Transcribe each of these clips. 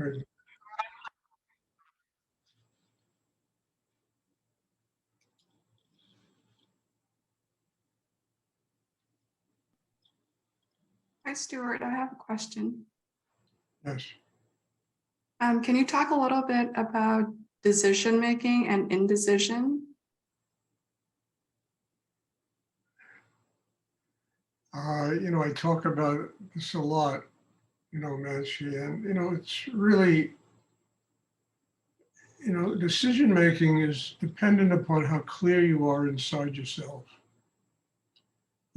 Right. Hi, Stuart. I have a question. Yes. Can you talk a little bit about decision making and indecision? I talk about this a lot, Mansi, and, it's really, decision making is dependent upon how clear you are inside yourself,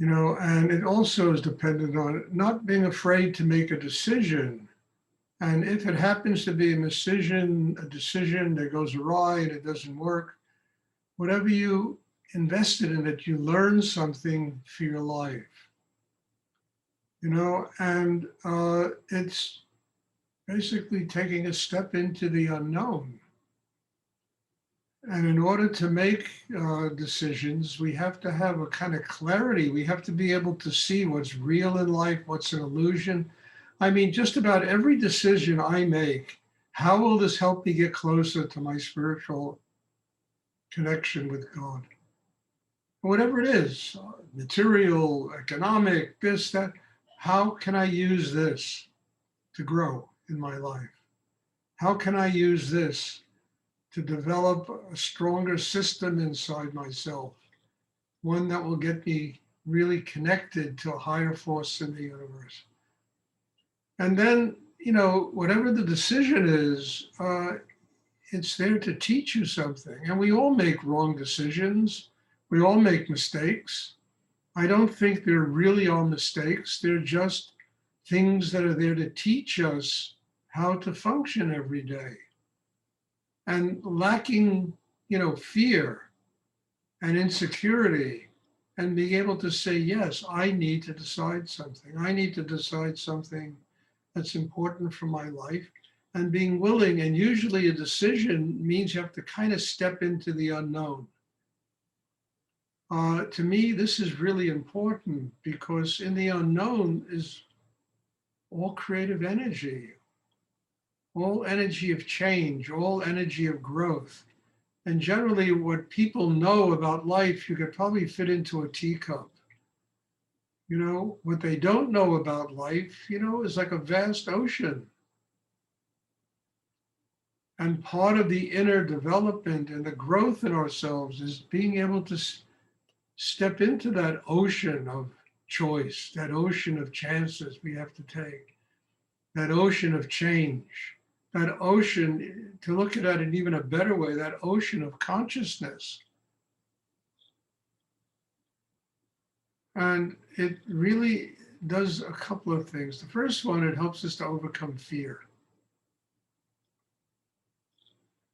and it also is dependent on not being afraid to make a decision. And if it happens to be a decision that goes awry and it doesn't work, whatever you invested in it, you learn something for your life, and it's basically taking a step into the unknown. And in order to make decisions, we have to have a kind of clarity. We have to be able to see what's real in life, what's an illusion. I mean, just about every decision I make, how will this help me get closer to my spiritual connection with God? Whatever it is, material, economic, this, that, how can I use this to grow in my life? How can I use this to develop a stronger system inside myself, one that will get me really connected to a higher force in the universe? And then, whatever the decision is, it's there to teach you something. And we all make wrong decisions. We all make mistakes. I don't think there really are mistakes. They're just things that are there to teach us how to function every day. And lacking, fear and insecurity and being able to say, yes, I need to decide something. I need to decide something that's important for my life, and being willing. And usually a decision means you have to kind of step into the unknown. To me, this is really important because in the unknown is all creative energy, all energy of change, all energy of growth. And generally, what people know about life, you could probably fit into a teacup. What they don't know about life, is like a vast ocean. And part of the inner development and the growth in ourselves is being able to step into that ocean of choice, that ocean of chances we have to take, that ocean of change, that ocean, to look at it in even a better way, that ocean of consciousness. And it really does a couple of things. The first one, it helps us to overcome fear,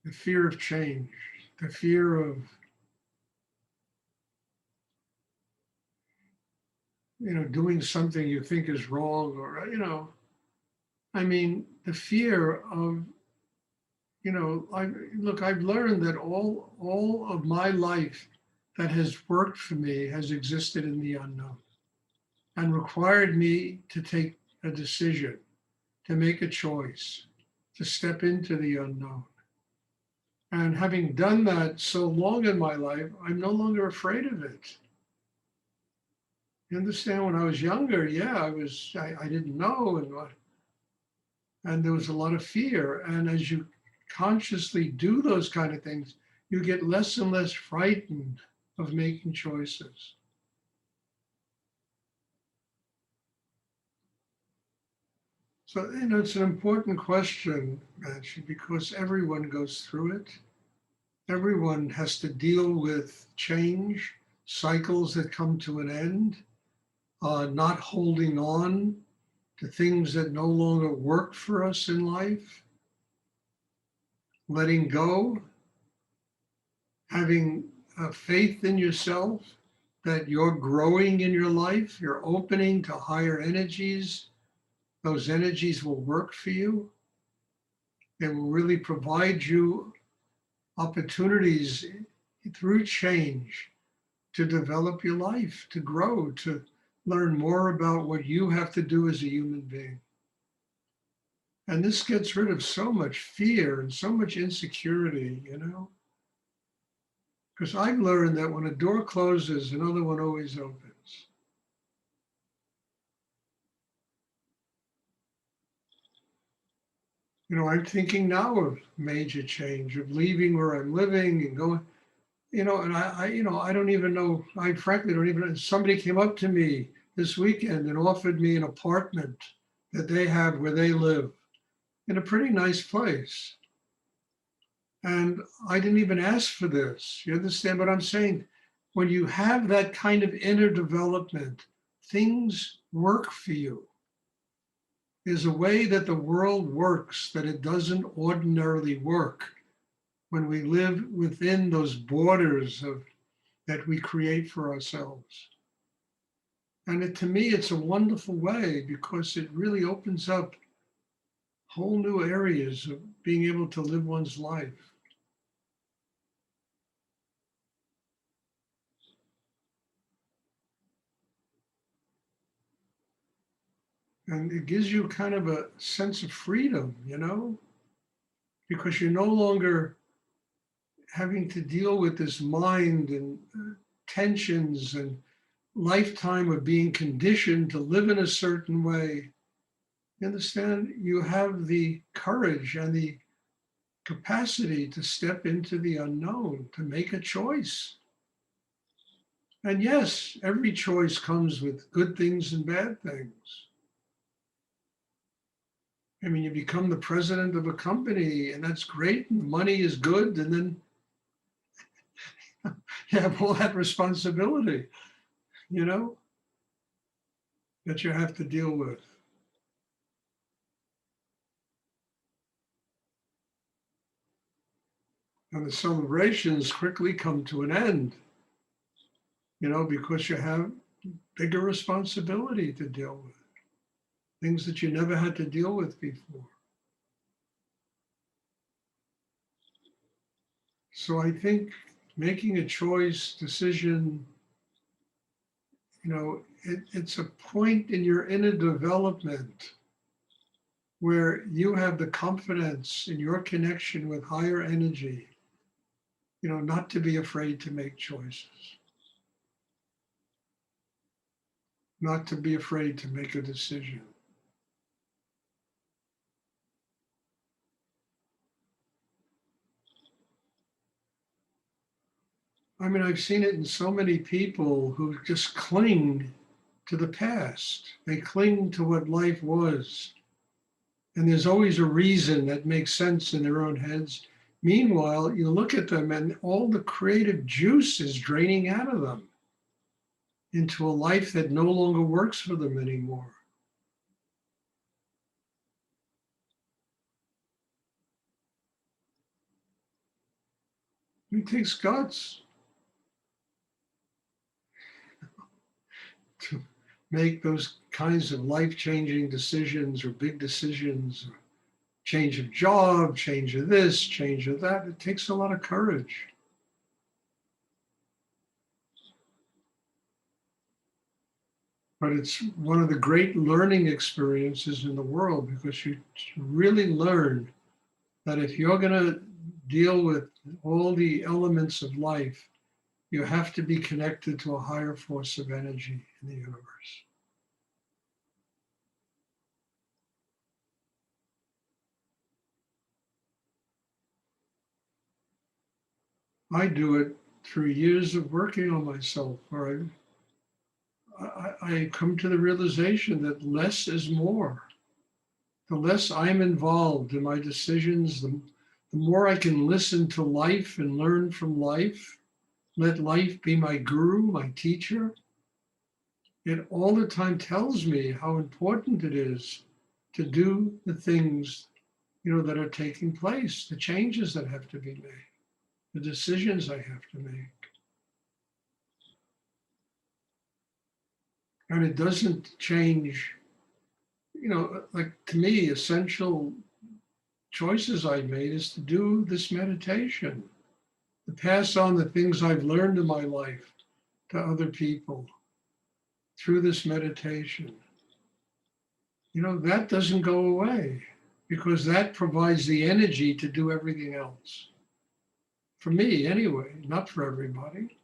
the fear of change, the fear of, doing something you think is wrong, or, I mean, the fear of, I've learned that all of my life that has worked for me has existed in the unknown and required me to take a decision, to make a choice, to step into the unknown. And having done that so long in my life, I'm no longer afraid of it. You understand? When I was younger, yeah, I didn't know, and there was a lot of fear. And as you consciously do those kind of things, you get less and less frightened of making choices. So, it's an important question, actually, because everyone goes through it. Everyone has to deal with change, cycles that come to an end, not holding on to things that no longer work for us in life, letting go, having faith in yourself that you're growing in your life, you're opening to higher energies. Those energies will work for you. They will really provide you opportunities through change to develop your life, to grow, to learn more about what you have to do as a human being. And this gets rid of so much fear and so much insecurity, because I've learned that when a door closes, another one always opens. I'm thinking now of major change, of leaving where I'm living and going, and I don't even know, I frankly don't even, somebody came up to me this weekend and offered me an apartment that they have where they live in a pretty nice place. And I didn't even ask for this. You understand what I'm saying? When you have that kind of inner development, things work for you. There's a way that the world works that it doesn't ordinarily work when we live within those borders that we create for ourselves. And to me, it's a wonderful way because it really opens up whole new areas of being able to live one's life. And it gives you kind of a sense of freedom, because you're no longer having to deal with this mind and tensions and lifetime of being conditioned to live in a certain way. You understand? You have the courage and the capacity to step into the unknown, to make a choice. And yes, every choice comes with good things and bad things. I mean, you become the president of a company, and that's great, and the money is good, and then you have all that responsibility, you know, that you have to deal with. And the celebrations quickly come to an end, because you have bigger responsibility to deal with, things that you never had to deal with before. So I think making a choice, decision, it's a point in your inner development where you have the confidence in your connection with higher energy, not to be afraid to make choices, not to be afraid to make a decision. I mean, I've seen it in so many people who just cling to the past. They cling to what life was. And there's always a reason that makes sense in their own heads. Meanwhile, you look at them and all the creative juice is draining out of them into a life that no longer works for them anymore. It takes guts to make those kinds of life-changing decisions or big decisions, or change of job, change of this, change of that. It takes a lot of courage. But it's one of the great learning experiences in the world because you really learn that if you're going to deal with all the elements of life, you have to be connected to a higher force of energy in the universe. I do it through years of working on myself, where I come to the realization that less is more. The less I'm involved in my decisions, the more I can listen to life and learn from life. Let life be my guru, my teacher. It all the time tells me how important it is to do the things, that are taking place, the changes that have to be made, the decisions I have to make. And it doesn't change, like to me, essential choices I've made is to do this meditation, to pass on the things I've learned in my life to other people through this meditation. That doesn't go away. because that provides the energy to do everything else. For me, anyway, not for everybody.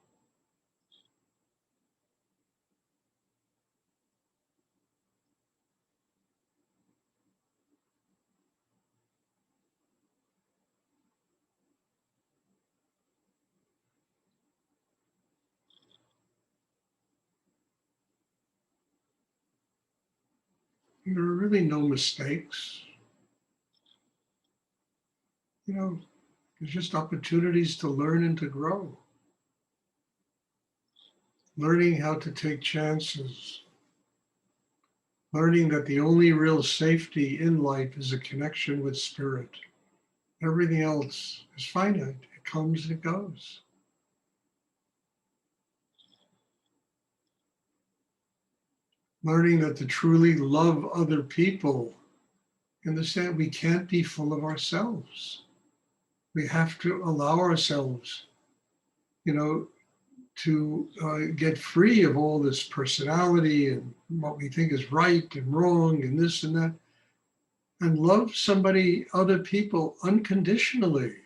There are really no mistakes. There's just opportunities to learn and to grow. Learning how to take chances. Learning that the only real safety in life is a connection with spirit. Everything else is finite. It comes and it goes. Learning that to truly love other people, understand we can't be full of ourselves. We have to allow ourselves, to get free of all this personality and what we think is right and wrong and this and that, and love somebody, other people unconditionally.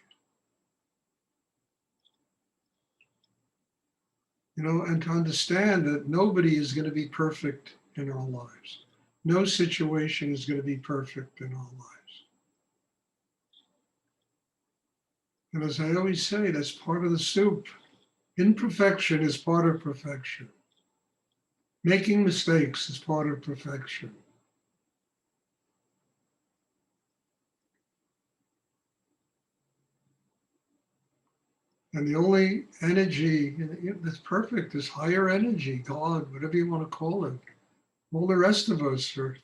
And to understand that nobody is going to be perfect in our lives. No situation is going to be perfect in our lives. And as I always say, that's part of the soup. Imperfection is part of perfection. Making mistakes is part of perfection. And the only energy that's perfect is higher energy, God, whatever you want to call it. All the rest of us are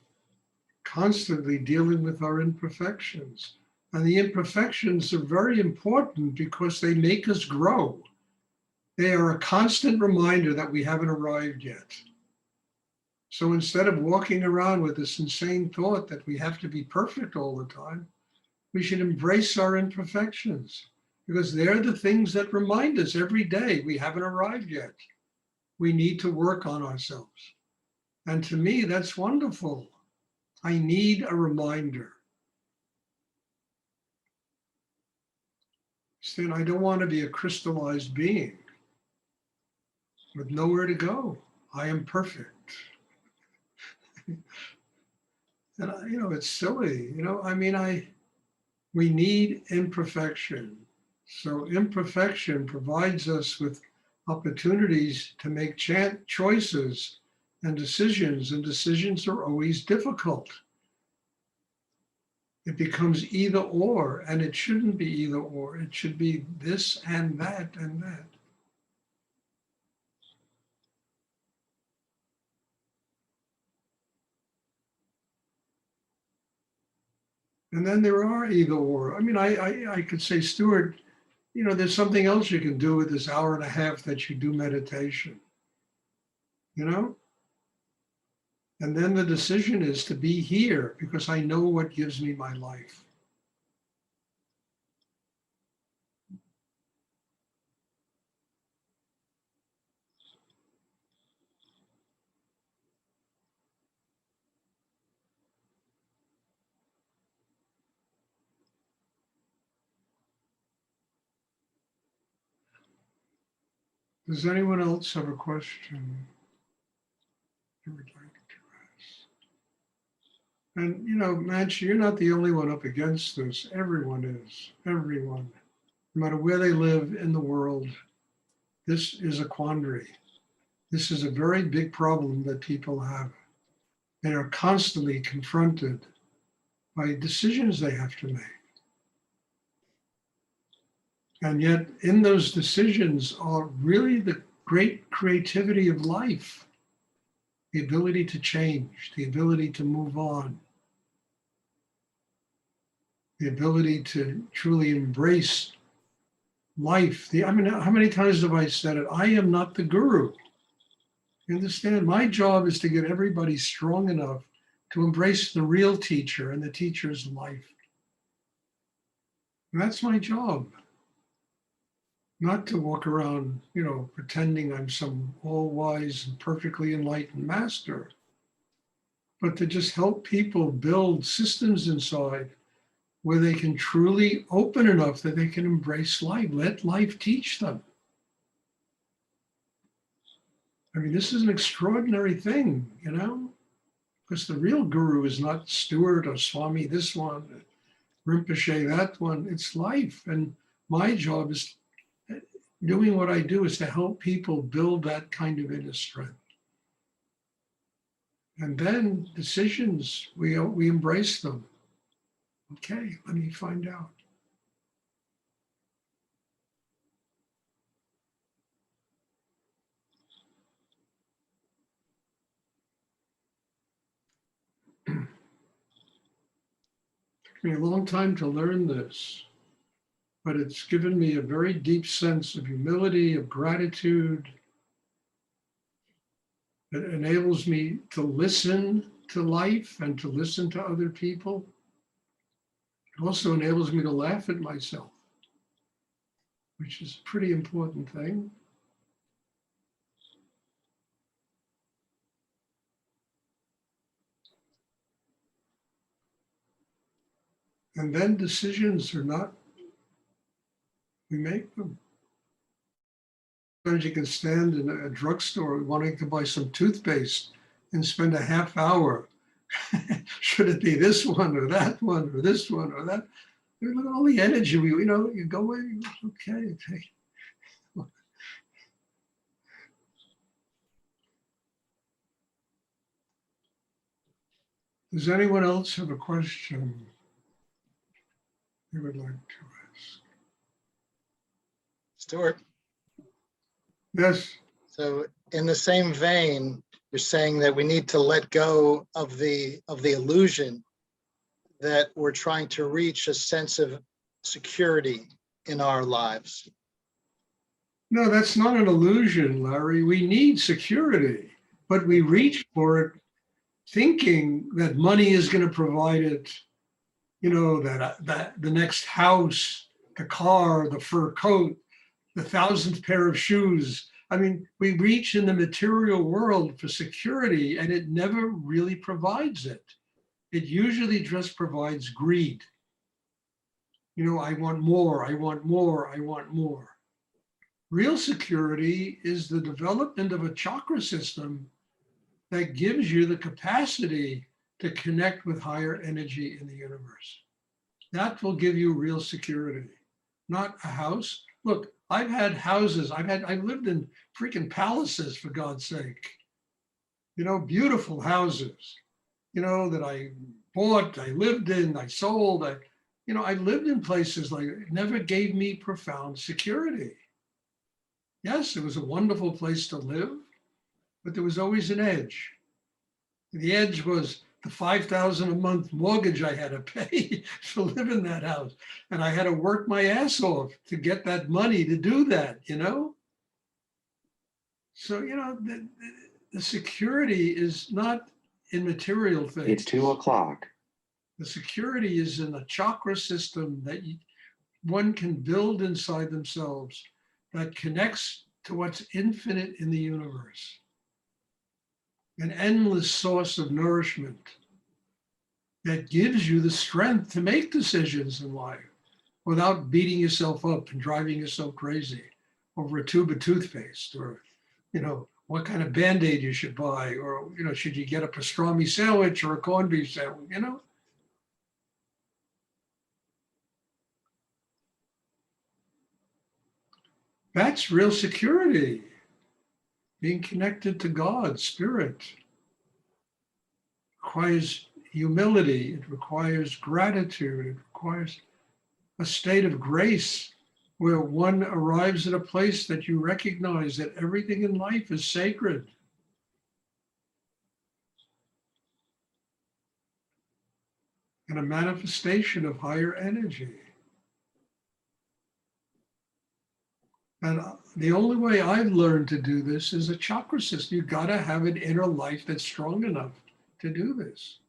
constantly dealing with our imperfections. And the imperfections are very important because they make us grow. They are a constant reminder that we haven't arrived yet. So instead of walking around with this insane thought that we have to be perfect all the time, we should embrace our imperfections because they're the things that remind us every day we haven't arrived yet. We need to work on ourselves. And to me, that's wonderful. I need a reminder. Then I don't want to be a crystallized being with nowhere to go. I am perfect. And it's silly. We need imperfection. So imperfection provides us with opportunities to make choices and decisions are always difficult. It becomes either or, and it shouldn't be either or. It should be this and that and that. And then there are either or. I could say, Stuart, there's something else you can do with this hour and a half that you do meditation, And then the decision is to be here because I know what gives me my life. Does anyone else have a question you would like to ask? And, Manchi, you're not the only one up against this. Everyone is. Everyone. No matter where they live in the world, this is a quandary. This is a very big problem that people have. They are constantly confronted by decisions they have to make. And yet, in those decisions are really the great creativity of life, the ability to change, the ability to move on, the ability to truly embrace life. How many times have I said it? I am not the guru. You understand? My job is to get everybody strong enough to embrace the real teacher, and the teacher's life. And that's my job. Not to walk around, pretending I'm some all-wise and perfectly enlightened master, but to just help people build systems inside where they can truly open enough that they can embrace life. Let life teach them. I mean, this is an extraordinary thing, you know, because the real guru is not Stuart or Swami, this one, Rinpoche, that one. It's life. And my job is doing what I do is to help people build that kind of inner strength. And then decisions, we embrace them. Okay, let me find out. Took me a long time to learn this, but it's given me a very deep sense of humility, of gratitude. It enables me to listen to life and to listen to other people. It also enables me to laugh at myself, which is a pretty important thing. And then decisions are not, we make them. Sometimes you can stand in a drugstore wanting to buy some toothpaste and spend a half hour. Should it be this one or that one or this one or that? Look at all the energy we, you go away, okay. Does anyone else have a question they would like to ask? Stuart, Yes. so in the same vein, you're saying that we need to let go of the illusion that we're trying to reach a sense of security in our lives. No, that's not an illusion, Larry. We need security, but we reach for it thinking that money is going to provide it, that the next house, the car, the fur coat, the 1,000th pair of shoes. I mean, we reach in the material world for security and it never really provides it. It usually just provides greed. I want more, I want more, I want more. Real security is the development of a chakra system that gives you the capacity to connect with higher energy in the universe. That will give you real security, not a house. Look, I've had houses, I've lived in freaking palaces, for God's sake. Beautiful houses, that I bought, I lived in, I sold. I lived in places like it never gave me profound security. Yes, it was a wonderful place to live, but there was always an edge. The edge was the $5,000 a month mortgage I had to pay to live in that house. And I had to work my ass off to get that money to do that, So, the security is not in material things. It's 2:00. The security is in a chakra system that one can build inside themselves that connects to what's infinite in the universe. An endless source of nourishment that gives you the strength to make decisions in life without beating yourself up and driving yourself crazy over a tube of toothpaste or, what kind of Band-Aid you should buy, or, should you get a pastrami sandwich or a corned beef sandwich, That's real security. Being connected to God, spirit, requires humility. It requires gratitude. It requires a state of grace where one arrives at a place that you recognize that everything in life is sacred. And a manifestation of higher energy. And the only way I've learned to do this is a chakra system. You've got to have an inner life that's strong enough to do this.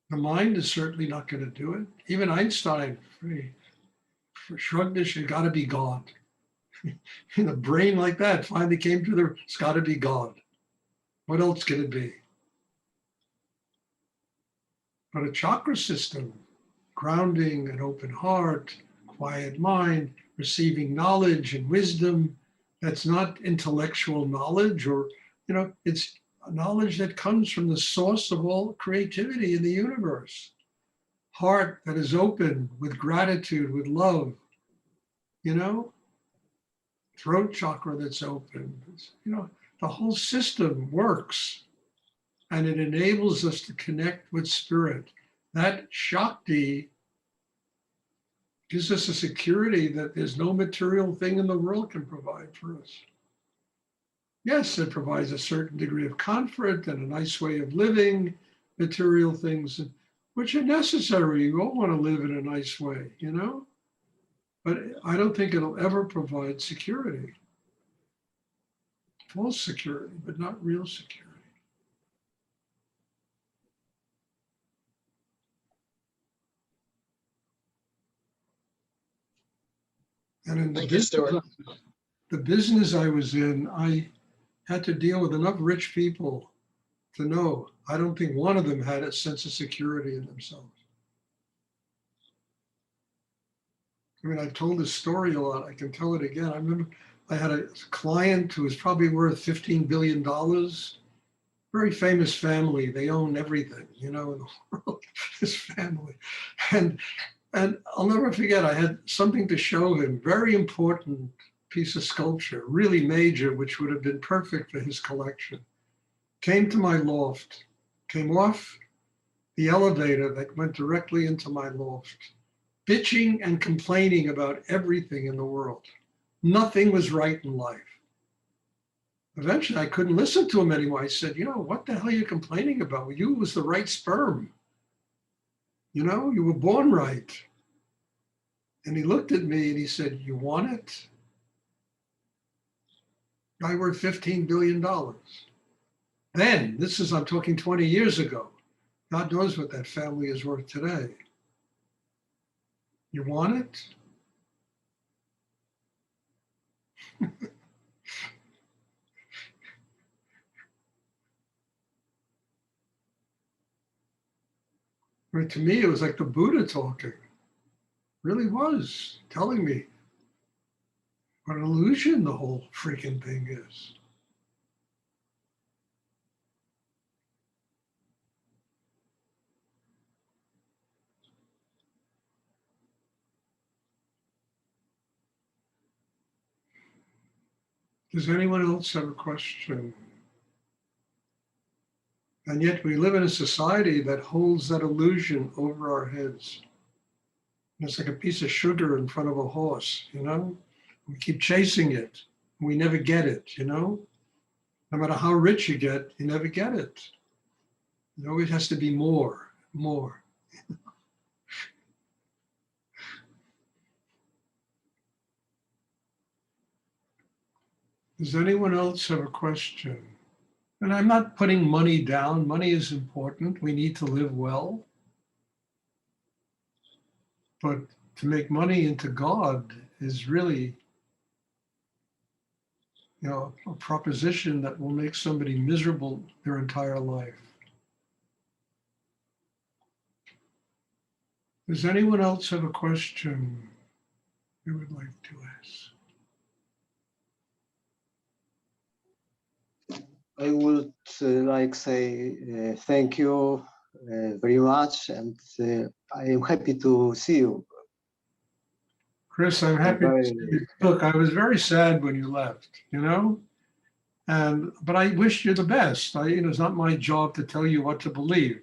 The mind is certainly not going to do it. Even Einstein shrugged this, you got to be God. In a brain like that finally came to it's got to be God. What else can it be? But a chakra system, grounding, an open heart, quiet mind, receiving knowledge and wisdom, that's not intellectual knowledge, or, it's a knowledge that comes from the source of all creativity in the universe. Heart that is open with gratitude, with love, you know, throat chakra that's open. The whole system works, and it enables us to connect with spirit. That Shakti gives us a security that there's no material thing in the world can provide for us. Yes, it provides a certain degree of comfort and a nice way of living, material things, which are necessary. You all want to live in a nice way, But I don't think it'll ever provide security. False security, but not real security. And in Thank you, Stuart. the business I was in, I had to deal with enough rich people to know I don't think one of them had a sense of security in themselves. I mean, I've told this story a lot. I can tell it again. I remember I had a client who was probably worth $15 billion. Very famous family. They own everything, in the world, this family. And I'll never forget, I had something to show him, very important piece of sculpture, really major, which would have been perfect for his collection. Came to my loft, came off the elevator that went directly into my loft, bitching and complaining about everything in the world. Nothing was right in life. Eventually, I couldn't listen to him anymore. I said, what the hell are you complaining about? Well, you was the right sperm. You were born right. And he looked at me and he said, you want it? I worth $15 billion. Then, I'm talking 20 years ago. God knows what that family is worth today. You want it? I mean, to me, it was like the Buddha talking. Really was telling me what an illusion the whole freaking thing is. Does anyone else have a question? And yet we live in a society that holds that illusion over our heads. And it's like a piece of sugar in front of a horse, We keep chasing it. And we never get it, No matter how rich you get, you never get it. It always has to be more, more. Does anyone else have a question? And I'm not putting money down. Money is important. We need to live well. But to make money into God is really, a proposition that will make somebody miserable their entire life. Does anyone else have a question they would like to ask? I would like say thank you very much, and I am happy to see you. Chris, I'm happy to see you. Look, I was very sad when you left, but I wish you the best. It's not my job to tell you what to believe,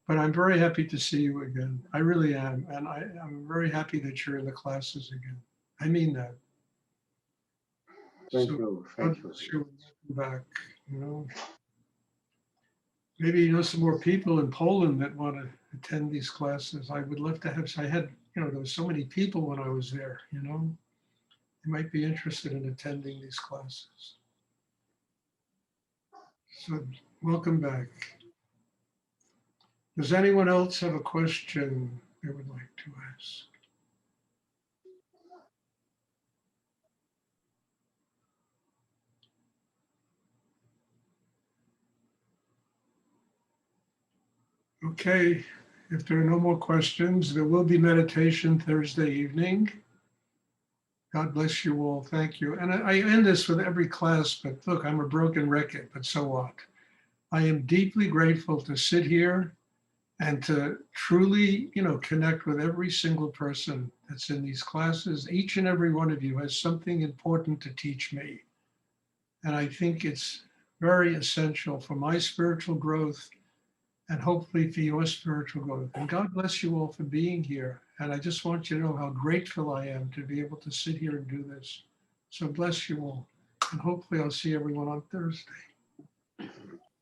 but I'm very happy to see you again. I really am. And I'm very happy that you're in the classes again. I mean that. Thank you. Thank you. Sure, back, Maybe some more people in Poland that want to attend these classes. I would love to have, there was so many people when I was there, They might be interested in attending these classes. So welcome back. Does anyone else have a question they would like to ask? Okay, if there are no more questions, there will be meditation Thursday evening. God bless you all. Thank you. And I end this with every class, but look, I'm a broken record, but so what? I am deeply grateful to sit here and to truly, connect with every single person that's in these classes. Each and every one of you has something important to teach me. And I think it's very essential for my spiritual growth and hopefully for your spiritual growth. And God bless you all for being here. And I just want you to know how grateful I am to be able to sit here and do this. So bless you all. And hopefully I'll see everyone on Thursday.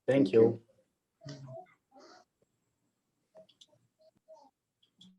Thank you.